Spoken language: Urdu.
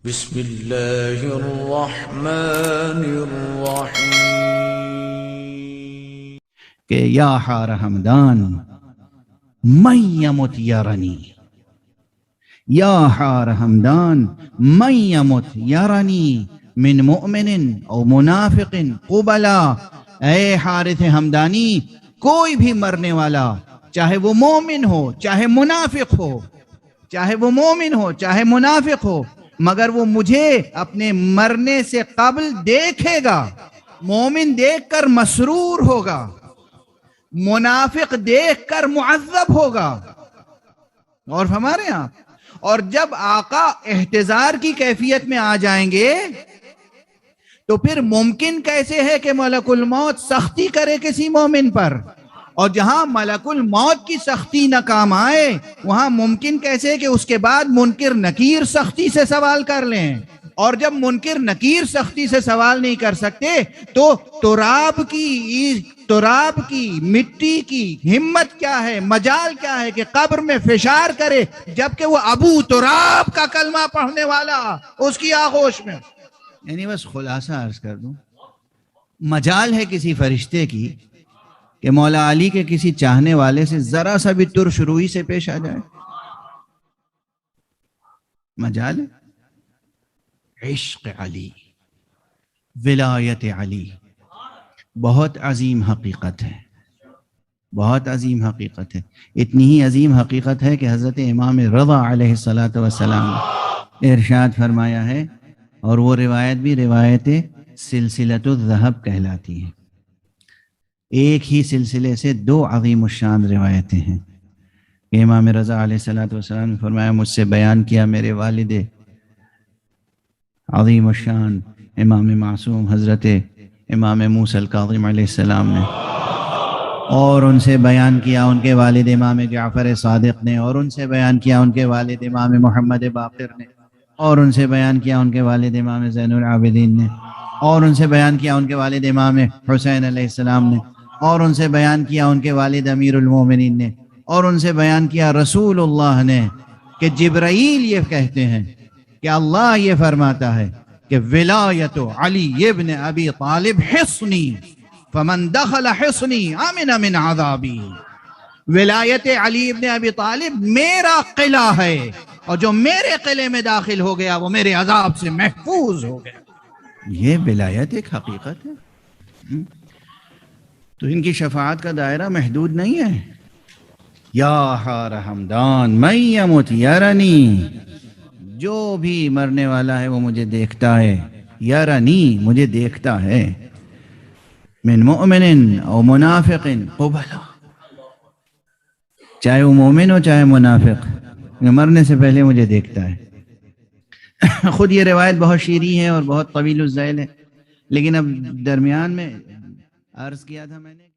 بسم اللہ الرحمن الرحیم کہ یا حار حمدان من یمت یرنی، یا حار حمدان من یمت یرنی من مؤمن او منافق قبلا۔ اے حارث حمدانی، کوئی بھی مرنے والا، چاہے وہ مومن ہو چاہے منافق ہو، چاہے وہ مومن ہو چاہے منافق ہو، مگر وہ مجھے اپنے مرنے سے قبل دیکھے گا۔ مومن دیکھ کر مسرور ہوگا، منافق دیکھ کر معذب ہوگا۔ اور ہمارے ہاں اور جب آقا احتضار کی کیفیت میں آ جائیں گے تو پھر ممکن کیسے ہے کہ ملک الموت سختی کرے کسی مومن پر؟ اور جہاں ملک الموت کی سختی نہ کام آئے، وہاں ممکن کیسے کہ اس کے بعد منکر نکیر سختی سے سوال کر لیں؟ اور جب منکر نکیر سختی سے سوال نہیں کر سکتے تو تراب کی مٹی کی ہمت کیا ہے، مجال کیا ہے کہ قبر میں فشار کرے، جبکہ وہ ابو تراب کا کلمہ پڑھنے والا اس کی آغوش میں۔ یعنی بس خلاصہ عرض کر دوں، مجال ہے کسی فرشتے کی کہ مولا علی کے کسی چاہنے والے سے ذرا سا بھی ترش روئی سے پیش آ جائے؟ مجال ہے؟ عشق علی، ولایت علی بہت عظیم حقیقت ہے، بہت عظیم حقیقت ہے۔ اتنی ہی عظیم حقیقت ہے کہ حضرت امام رضا علیہ السلام نے ارشاد فرمایا ہے، اور وہ روایت بھی روایت سلسلۃ الذہب کہلاتی ہے۔ ایک ہی سلسلے سے دو عظیم الشان روایتیں ہیں کہ امام رضا علیہ السلام نے فرمایا، مجھ سے بیان کیا میرے والد عظیم الشان امام معصوم حضرت امام موسیٰ الکاظم علیہ السلام نے، اور ان سے بیان کیا ان کے والد امام جعفر صادق نے، اور ان سے بیان کیا ان کے والد امام محمد باقر نے، اور ان سے بیان کیا ان کے والد امام زین العابدین نے، اور ان سے بیان کیا ان کے والد امام حسین علیہ السلام نے، اور ان سے بیان کیا ان کے والد امیر المومنین نے، اور ان سے بیان کیا رسول اللہ نے کہ جبرائیل یہ کہتے ہیں کہ اللہ یہ فرماتا ہے کہ ولایت علی ابن ابی طالب حصنی فمن دخل حصنی امن من عذابی۔ ولایت علی ابن ابی طالب میرا قلعہ ہے، اور جو میرے قلعے میں داخل ہو گیا وہ میرے عذاب سے محفوظ ہو گیا۔ یہ ولایت ایک حقیقت ہے، تو ان کی شفاعت کا دائرہ محدود نہیں ہے۔ یا حار حمدان من یمت یرنی، جو بھی مرنے والا ہے وہ مجھے دیکھتا ہے، یرنی مجھے دیکھتا ہے، من مؤمن او منافق قبلا، چاہے وہ مومن ہو چاہے منافق، مرنے سے پہلے مجھے دیکھتا ہے۔ خود یہ روایت بہت شیریں ہے اور بہت طویل الذیل ہے، لیکن اب درمیان میں عرض کیا تھا میں نے